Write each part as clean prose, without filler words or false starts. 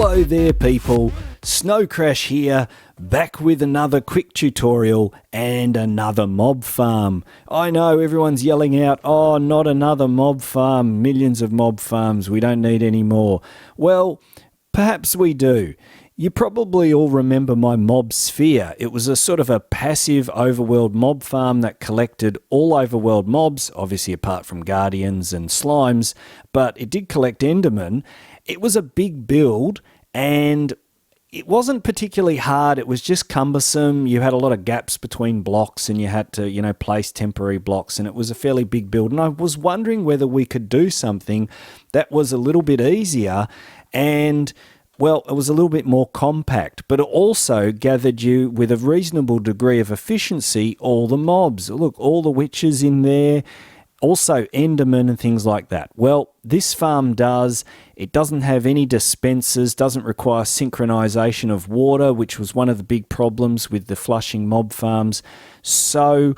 Hello there people, Snocrash here, back with another quick tutorial and another mob farm. I know everyone's yelling out, oh not another mob farm, millions of mob farms, we don't need any more. Well, perhaps we do. You probably all remember my mob sphere. It was a sort of a passive overworld mob farm that collected all overworld mobs, obviously apart from guardians and slimes, but it did collect endermen. It was a big build and it wasn't particularly hard. It was just cumbersome. You had a lot of gaps between blocks and you had to, place temporary blocks, and it was a fairly big build. And I was wondering whether we could do something that was a little bit easier and, well, it was a little bit more compact, but it also gathered you with a reasonable degree of efficiency all the mobs. Look, all the witches in there, also endermen and things like that. Well, this farm does. It doesn't have any dispensers, doesn't require synchronization of water, which was one of the big problems with the flushing mob farms. So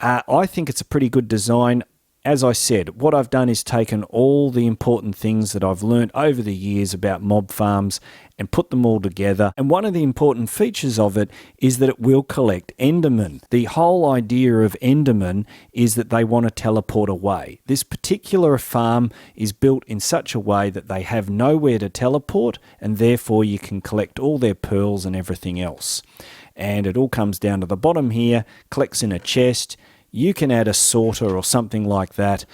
I think it's a pretty good design. As I said, what I've done is taken all the important things that I've learned over the years about mob farms and put them all together. And one of the important features of it is that it will collect endermen. The whole idea of endermen is that they want to teleport away. This particular farm is built in such a way that they have nowhere to teleport, and therefore you can collect all their pearls and everything else. And it all comes down to the bottom here, collects in a chest. You can add a sorter or something like that,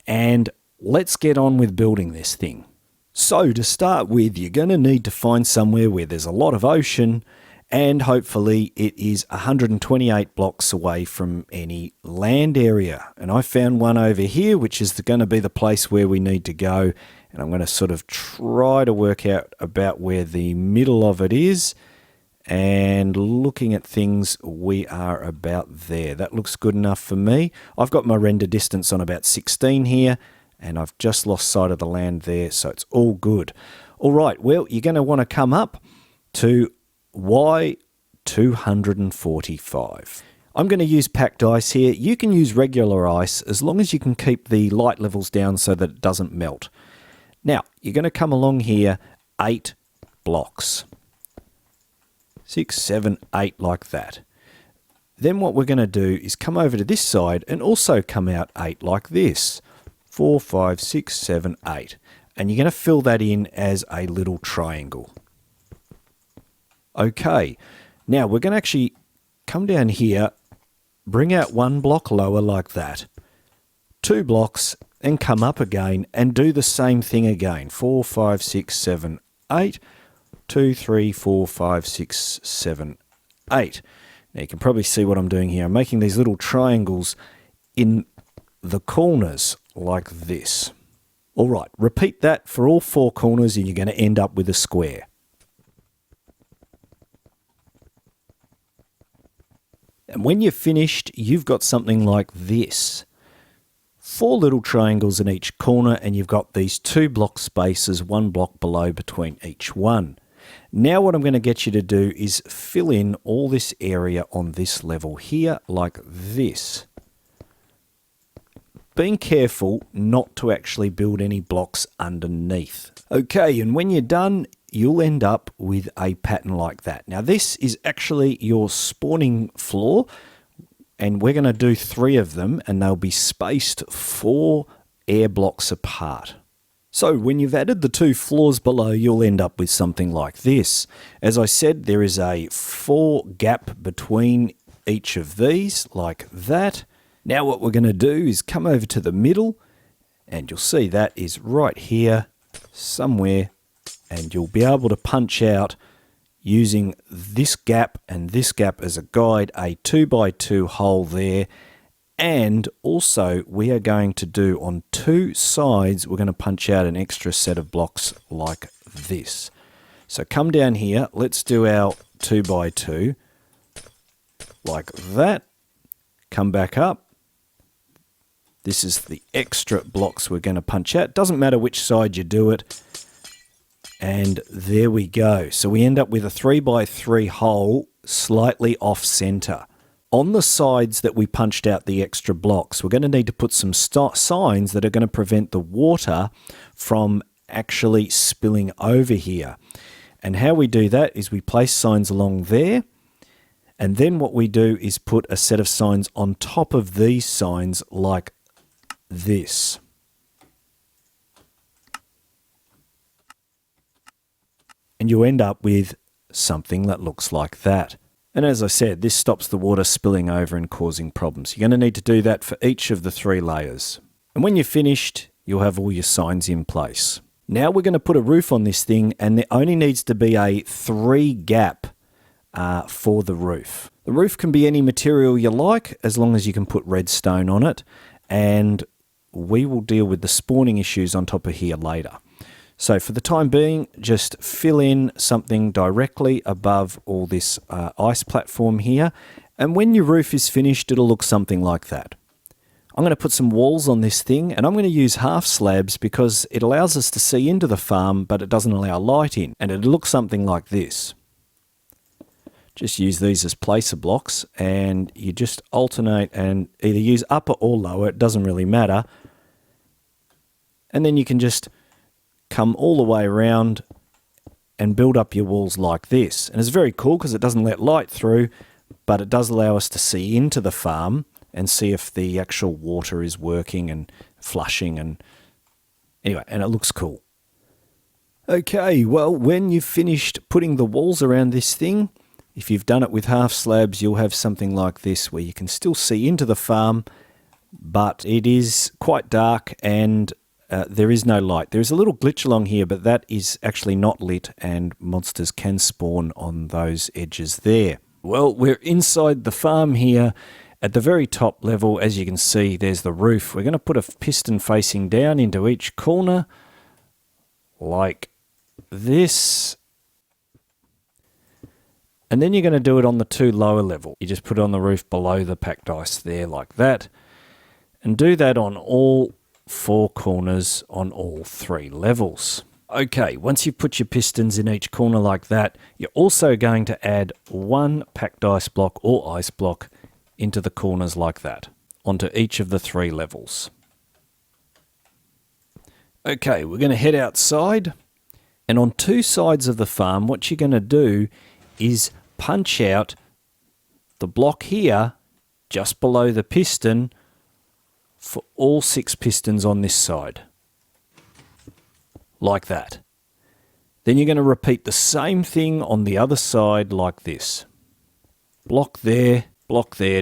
and let's get on with building this thing. So to start with, you're going to need to find somewhere where there's a lot of ocean, and hopefully it is 128 blocks away from any land area. And I found one over here, which is going to be the place where we need to go, and I'm going to sort of try to work out about where the middle of it is. And looking at things, we are about there. That looks good enough for me. I've got my render distance on about 16 here, and I've just lost sight of the land there, so it's all good. All right, well, you're going to want to come up to Y245. I'm going to use packed ice here. You can use regular ice as long as you can keep the light levels down so that it doesn't melt. Now, you're going to come along here 8 blocks. 6, 7, 8 like that. Then what we're going to do is come over to this side and also come out 8 like this. 4, 5, 6, 7, 8. And you're going to fill that in as a little triangle. Okay, now we're going to actually come down here, bring out 1 block lower like that. 2 blocks, and come up again and do the same thing again. 4, 5, 6, 7, 8. 2, 3, 4, 5, 6, 7, 8. Now you can probably see what I'm doing here. I'm making these little triangles in the corners like this. All right, repeat that for all 4 corners and you're going to end up with a square. And when you're finished, you've got something like this. 4 little triangles in each corner, and you've got these 2 block spaces, 1 block below between each one. Now what I'm going to get you to do is fill in all this area on this level here like this. Being careful not to actually build any blocks underneath. Okay, and when you're done, you'll end up with a pattern like that. Now this is actually your spawning floor, and we're going to do 3 of them, and they'll be spaced 4 air blocks apart. So when you've added the 2 floors below, you'll end up with something like this. As I said, there is a 4 gap between each of these, like that. Now what we're going to do is come over to the middle, and you'll see that is right here somewhere, and you'll be able to punch out using this gap and this gap as a guide, a 2x2 hole there. And also we are going to do on 2 sides, we're going to punch out an extra set of blocks like this. So come down here, let's do our 2x2 like that. Come back up. This is the extra blocks we're going to punch out. Doesn't matter which side you do it. And there we go. So we end up with a 3x3 hole slightly off center. On the sides that we punched out the extra blocks, we're going to need to put some signs that are going to prevent the water from actually spilling over here. And how we do that is we place signs along there, and then what we do is put a set of signs on top of these signs like this. And you end up with something that looks like that. And as I said, this stops the water spilling over and causing problems. You're going to need to do that for each of the 3 layers. And when you're finished, you'll have all your signs in place. Now we're going to put a roof on this thing, and there only needs to be a 3 gap for the roof. The roof can be any material you like, as long as you can put redstone on it, and we will deal with the spawning issues on top of here later. So for the time being, just fill in something directly above all this ice platform here, and when your roof is finished, it'll look something like that. I'm going to put some walls on this thing, and I'm going to use half slabs because it allows us to see into the farm, but it doesn't allow light in, and it'll look something like this. Just use these as placer blocks, and you just alternate and either use upper or lower, it doesn't really matter. And then you can just come all the way around and build up your walls like this. And it's very cool because it doesn't let light through, but it does allow us to see into the farm and see if the actual water is working and flushing, and anyway, and it looks cool. Okay, well, when you've finished putting the walls around this thing, if you've done it with half slabs, you'll have something like this where you can still see into the farm, but it is quite dark and there is no light. There is a little glitch along here, but that is actually not lit, and monsters can spawn on those edges there. Well, we're inside the farm here. At the very top level, as you can see, there's the roof. We're going to put a piston facing down into each corner, like this. And then you're going to do it on the 2 lower level. You just put it on the roof below the packed ice there, like that. And do that on all 4 corners on all 3 levels. Okay, once you've put your pistons in each corner like that, you're also going to add 1 packed ice block or ice block into the corners like that, onto each of the 3 levels. Okay, we're going to head outside, and on 2 sides of the farm, what you're going to do is punch out the block here, just below the piston, for all 6 pistons on this side. Like that. Then you're going to repeat the same thing on the other side like this. Block there,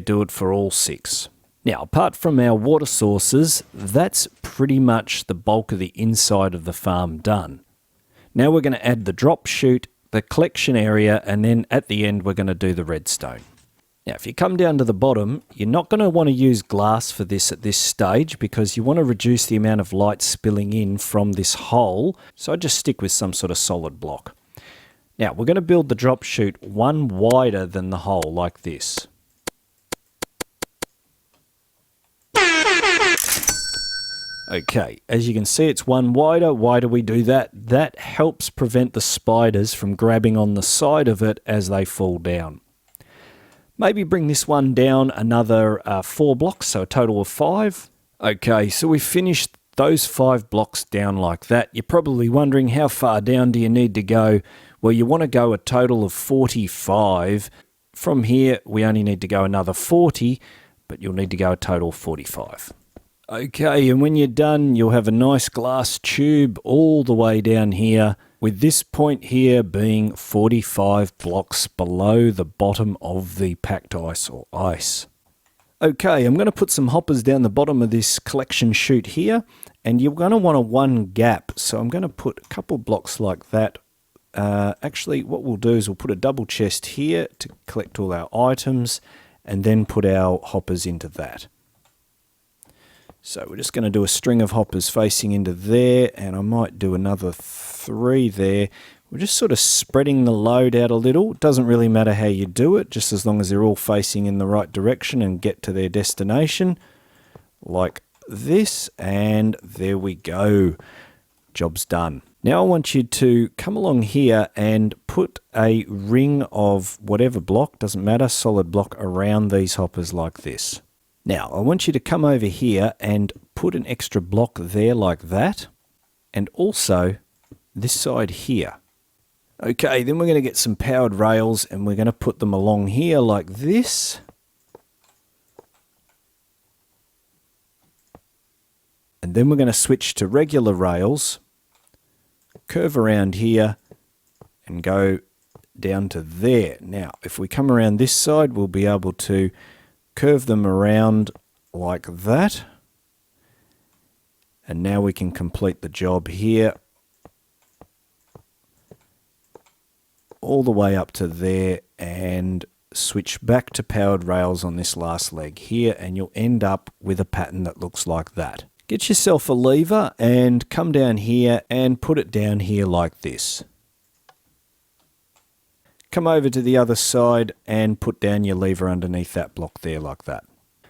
do it for all 6. Now, apart from our water sources, that's pretty much the bulk of the inside of the farm done. Now we're going to add the drop chute, the collection area, and then at the end we're going to do the redstone. Now, if you come down to the bottom, you're not going to want to use glass for this at this stage because you want to reduce the amount of light spilling in from this hole, so I just stick with some sort of solid block. Now, we're going to build the drop chute 1 wider than the hole, like this. Okay, as you can see, it's 1 wider. Why do we do that? That helps prevent the spiders from grabbing on the side of it as they fall down. Maybe bring this one down another 4 blocks, so a total of 5. Okay, so we've finished those 5 blocks down like that. You're probably wondering, how far down do you need to go? Well, you want to go a total of 45. From here, we only need to go another 40, but you'll need to go a total of 45. Okay, and when you're done, you'll have a nice glass tube all the way down here, with this point here being 45 blocks below the bottom of the packed ice or ice. Okay, I'm going to put some hoppers down the bottom of this collection chute here, and you're going to want a 1 gap, so I'm going to put a couple blocks like that. Actually, what we'll do is we'll put a double chest here to collect all our items, and then put our hoppers into that. So we're just going to do a string of hoppers facing into there, and I might do another 3 there. We're just sort of spreading the load out a little. It doesn't really matter how you do it, just as long as they're all facing in the right direction and get to their destination. Like this, and there we go. Job's done. Now I want you to come along here and put a ring of whatever block, doesn't matter, solid block, around these hoppers like this. Now, I want you to come over here and put an extra block there like that, and also this side here. Okay, then we're going to get some powered rails and we're going to put them along here like this. And then we're going to switch to regular rails, curve around here and go down to there. Now, if we come around this side, we'll be able to curve them around like that. And now we can complete the job here. All the way up to there and switch back to powered rails on this last leg here, and you'll end up with a pattern that looks like that. Get yourself a lever and come down here and put it down here like this. Come over to the other side and put down your lever underneath that block there like that.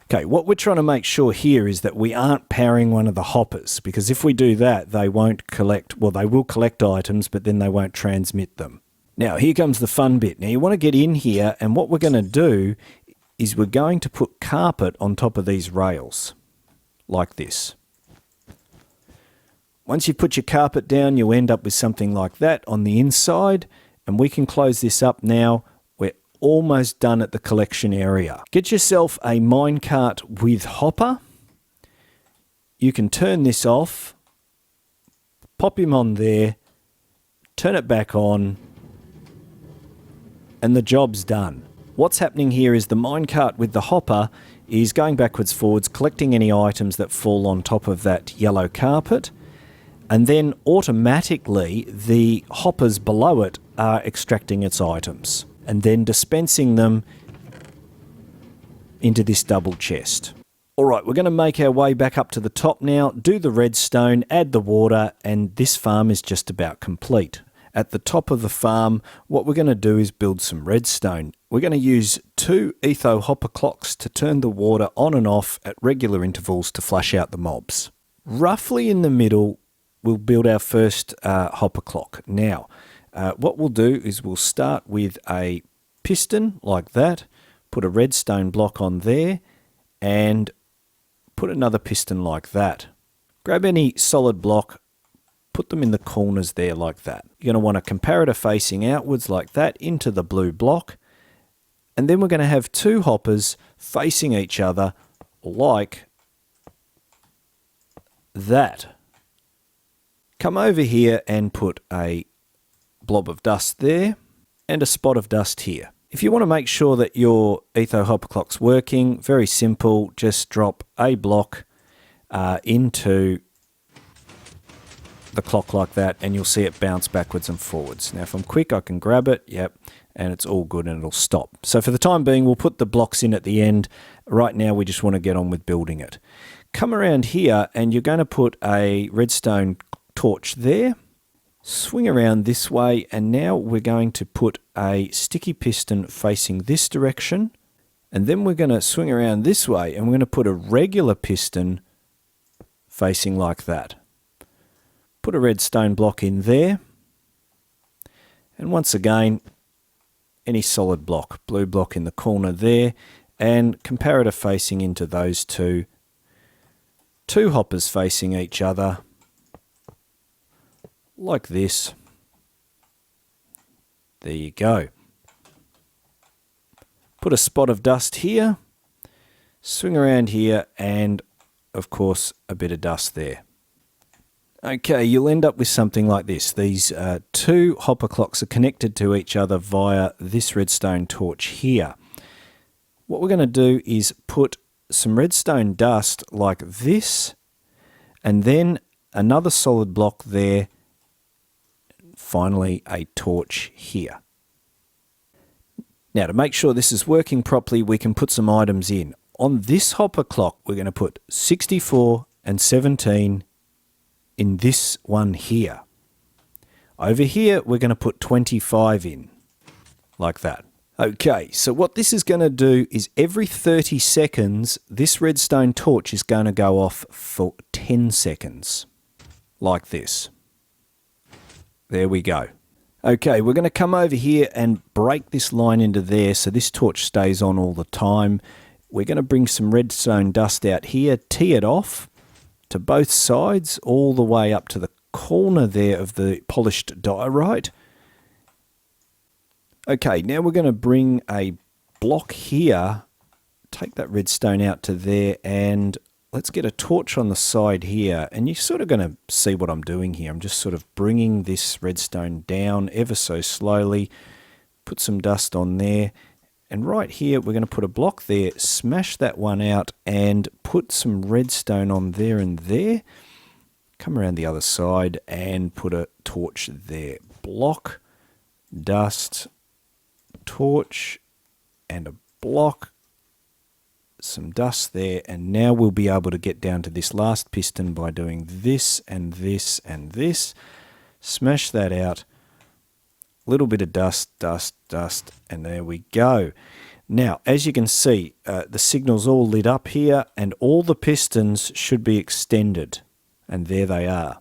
Okay, what we're trying to make sure here is that we aren't powering one of the hoppers, because if we do that, they won't collect, well, they will collect items, but then they won't transmit them. Now, here comes the fun bit. Now, you want to get in here, and what we're going to do is we're going to put carpet on top of these rails, like this. Once you put your carpet down, you'll end up with something like that on the inside, and we can close this up now. We're almost done at the collection area. Get yourself a minecart with hopper. You can turn this off, pop him on there, turn it back on, and the job's done. What's happening here is the minecart with the hopper is going backwards, forwards, collecting any items that fall on top of that yellow carpet, and then automatically the hoppers below it are extracting its items and then dispensing them into this double chest. Alright, we're going to make our way back up to the top now, do the redstone, add the water, and this farm is just about complete. At the top of the farm, what we're going to do is build some redstone. We're going to use 2 etho hopper clocks to turn the water on and off at regular intervals to flush out the mobs. Roughly in the middle, we'll build our first hopper clock. Now, what we'll do is we'll start with a piston like that, put a redstone block on there, and put another piston like that. Grab any solid block, put them in the corners there like that. You're going to want a comparator facing outwards like that into the blue block. And then we're going to have 2 hoppers facing each other like that. Come over here and put a blob of dust there and a spot of dust here. If you want to make sure that your etho hopper clock's working, very simple, just drop a block into the clock like that, and you'll see it bounce backwards and forwards. Now, if I'm quick, I can grab it, yep, and it's all good and it'll stop. So for the time being, we'll put the blocks in at the end. Right now, we just want to get on with building it. Come around here, and you're going to put a redstone torch there. Swing around this way, and now we're going to put a sticky piston facing this direction, and then we're going to swing around this way, and we're going to put a regular piston facing like that. Put a redstone block in there, and once again, any solid block, blue block in the corner there, and comparator facing into those two hoppers facing each other, like this. There you go. Put a spot of dust here, swing around here, and of course a bit of dust there. Okay, you'll end up with something like this. These 2 hopper clocks are connected to each other via this redstone torch here. What we're going to do is put some redstone dust like this, and then another solid block there, finally a torch here. Now, to make sure this is working properly, we can put some items in. On this hopper clock, we're going to put 64 and 17 in this one here. Over here, we're going to put 25 in, like that. Okay, so what this is going to do is every 30 seconds, this redstone torch is going to go off for 10 seconds, like this. There we go. Okay, we're going to come over here and break this line into there so this torch stays on all the time. We're going to bring some redstone dust out here, tee it off to both sides, all the way up to the corner there of the polished diorite. Okay, now we're going to bring a block here, take that redstone out to there, and let's get a torch on the side here. And you're sort of going to see what I'm doing here. I'm just sort of bringing this redstone down ever so slowly, put some dust on there. And right here, we're going to put a block there, smash that one out, and put some redstone on there and there. Come around the other side and put a torch there. Block, dust, torch, and a block, some dust there, and now we'll be able to get down to this last piston by doing this and this and this. Smash that out, a little bit of dust, dust, dust, and there we go. Now, as you can see, the signal's all lit up here, and all the pistons should be extended, and there they are.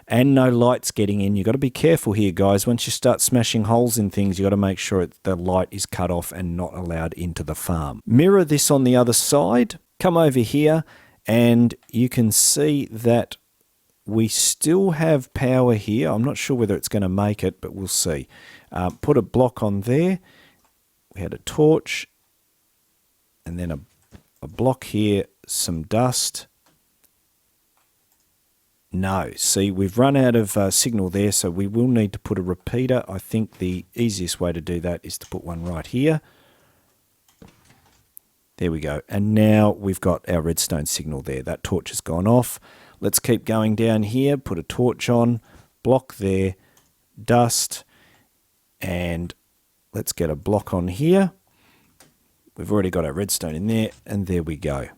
And no lights getting in. You've got to be careful here, guys. Once you start smashing holes in things, you've got to make sure the light is cut off and not allowed into the farm. Mirror this on the other side. Come over here, and you can see that we still have power here. I'm not sure whether it's going to make it, but we'll see. Put a block on there. We had a torch, and then a block here, some dust. No, see, we've run out of signal there, so we will need to put a repeater. I think the easiest way to do that is to put one right here. There we go. And now we've got our redstone signal there. That torch has gone off. Let's keep going down here, put a torch on, block there, dust, and let's get a block on here. We've already got our redstone in there, and there we go.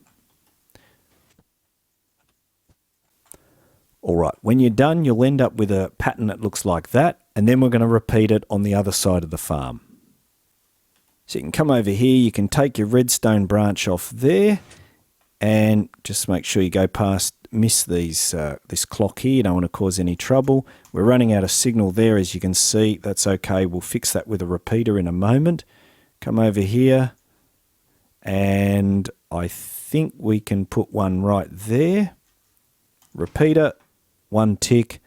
All right, when you're done, you'll end up with a pattern that looks like that, and then we're going to repeat it on the other side of the farm. So you can come over here, you can take your redstone branch off there, and just make sure you go past, miss these this clock here. You don't want to cause any trouble. We're running out of signal there, as you can see. That's okay, we'll fix that with a repeater in a moment. Come over here, and I think we can put one right there. Repeater. One tick,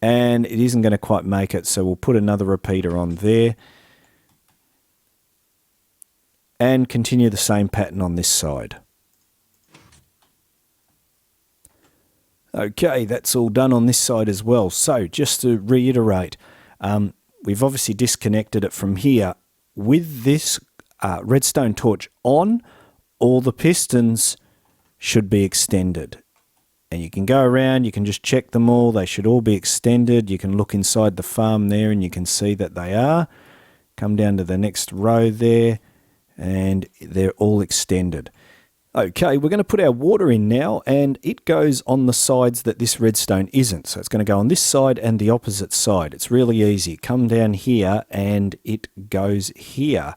and it isn't going to quite make it, so we'll put another repeater on there and continue the same pattern on this side. Okay, that's all done on this side as well. So just to reiterate, we've obviously disconnected it from here. With this redstone torch on, all the pistons should be extended. And you can go around, you can just check them all. They should all be extended. You can look inside the farm there and you can see that they are. Come down to the next row there and they're all extended. Okay, we're going to put our water in now, and it goes on the sides that this redstone isn't. So it's going to go on this side and the opposite side. It's really easy. Come down here and it goes here,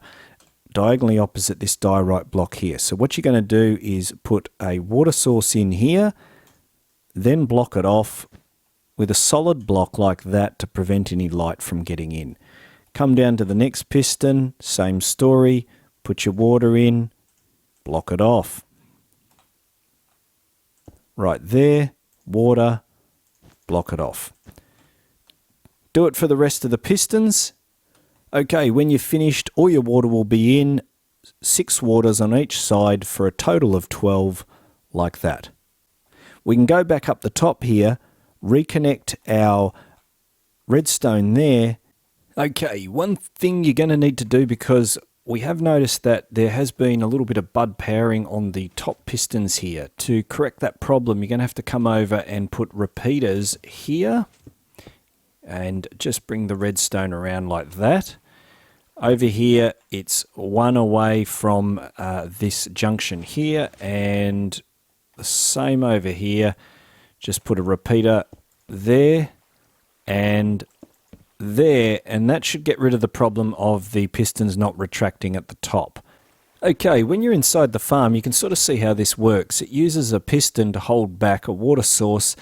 diagonally opposite this diorite block here. So what you're going to do is put a water source in here, then block it off with a solid block like that to prevent any light from getting in. Come down to the next piston, same story, put your water in, block it off. Right there, water, block it off. Do it for the rest of the pistons. Okay, when you're finished, all your water will be in, 6 waters on each side for a total of 12, like that. We can go back up the top here, reconnect our redstone there. Okay, one thing you're going to need to do, because we have noticed that there has been a little bit of bud powering on the top pistons here. To correct that problem, you're going to have to come over and put repeaters here and just bring the redstone around like that. Over here, it's one away from this junction here, and the same over here. Just put a repeater there and there, and that should get rid of the problem of the pistons not retracting at the top. Okay, when you're inside the farm, you can sort of see how this works. It uses a piston to hold back a water source.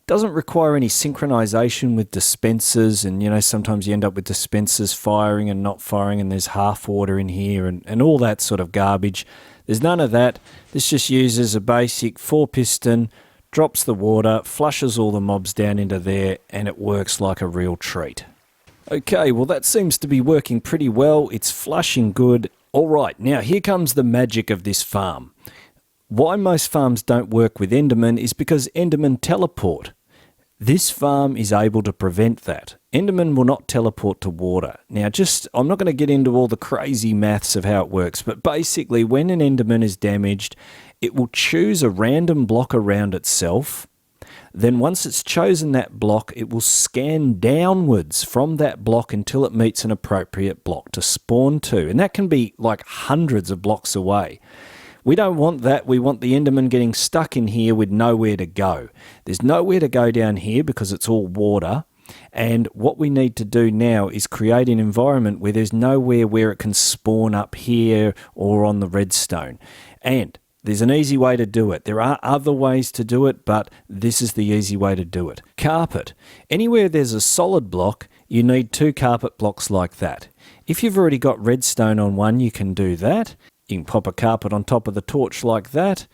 Doesn't require any synchronization with dispensers, and you know, sometimes you end up with dispensers firing and not firing, and there's half water in here and all that sort of garbage. There's none of that. This just uses a basic 4-piston, drops the water, flushes all the mobs down into there, and it works like a real treat. Okay, well that seems to be working pretty well. It's flushing good. All right, now here comes the magic of this farm. Why most farms don't work with Endermen is because Endermen teleport. This farm is able to prevent that. Endermen will not teleport to water. Now I'm not going to get into all the crazy maths of how it works, but basically when an Enderman is damaged, it will choose a random block around itself. Then once it's chosen that block, it will scan downwards from that block until it meets an appropriate block to spawn to. And that can be like hundreds of blocks away. We don't want that. We want the Enderman getting stuck in here with nowhere to go. There's nowhere to go down here because it's all water. And what we need to do now is create an environment where there's nowhere where it can spawn up here or on the redstone. And there's an easy way to do it. There are other ways to do it, but this is the easy way to do it. Carpet. Anywhere there's a solid block, you need 2 carpet blocks like that. If you've already got redstone on one, you can do that. You can pop a carpet on top of the torch like that.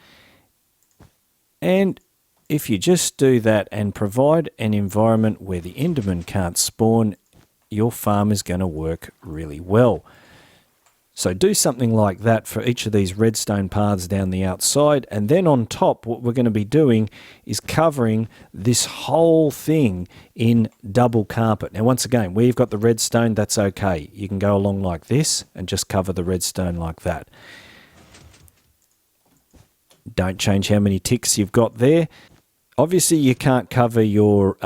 And if you just do that and provide an environment where the Enderman can't spawn, your farm is going to work really well. So do something like that for each of these redstone paths down the outside, and then on top what we're going to be doing is covering this whole thing in double carpet. Now once again, where you've got the redstone, that's okay. You can go along like this and just cover the redstone like that. Don't change how many ticks you've got there. Obviously you can't cover your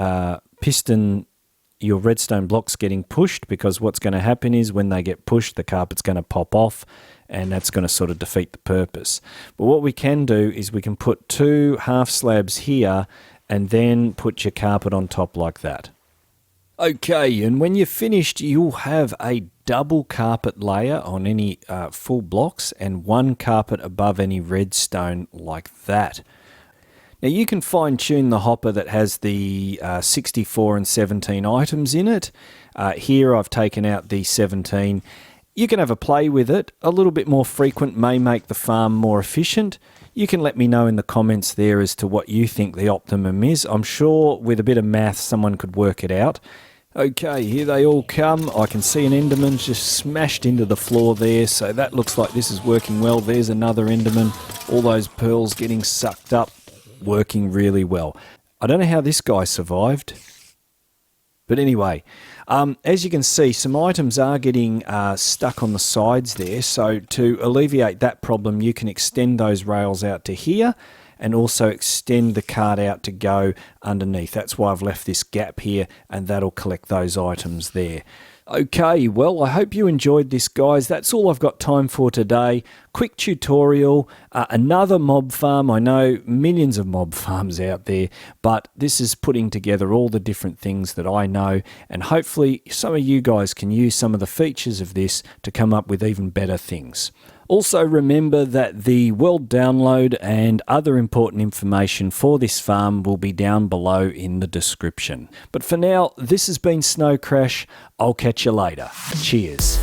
your redstone blocks getting pushed, because what's going to happen is when they get pushed, the carpet's going to pop off, and that's going to sort of defeat the purpose. But what we can do is we can put 2 half slabs here and then put your carpet on top like that. Okay, and when you're finished, you'll have a double carpet layer on any full blocks and 1 carpet above any redstone like that. Now you can fine tune the hopper that has the 64 and 17 items in it. Here I've taken out the 17. You can have a play with it. A little bit more frequent may make the farm more efficient. You can let me know in the comments there as to what you think the optimum is. I'm sure with a bit of math someone could work it out. Okay, here they all come. I can see an Enderman just smashed into the floor there, so that looks like this is working well. There's another Enderman. All those pearls getting sucked up. Working really well. I don't know how this guy survived. But anyway, as you can see, some items are getting stuck on the sides there. So to alleviate that problem, you can extend those rails out to here and also extend the cart out to go underneath. That's why I've left this gap here, and that'll collect those items there. Okay, well, I hope you enjoyed this, guys. That's all I've got time for today. Quick tutorial, another mob farm. I know millions of mob farms out there, but this is putting together all the different things that I know, and hopefully some of you guys can use some of the features of this to come up with even better things. Also remember that the world download and other important information for this farm will be down below in the description. But for now, this has been Snocrash. I'll catch you later. Cheers.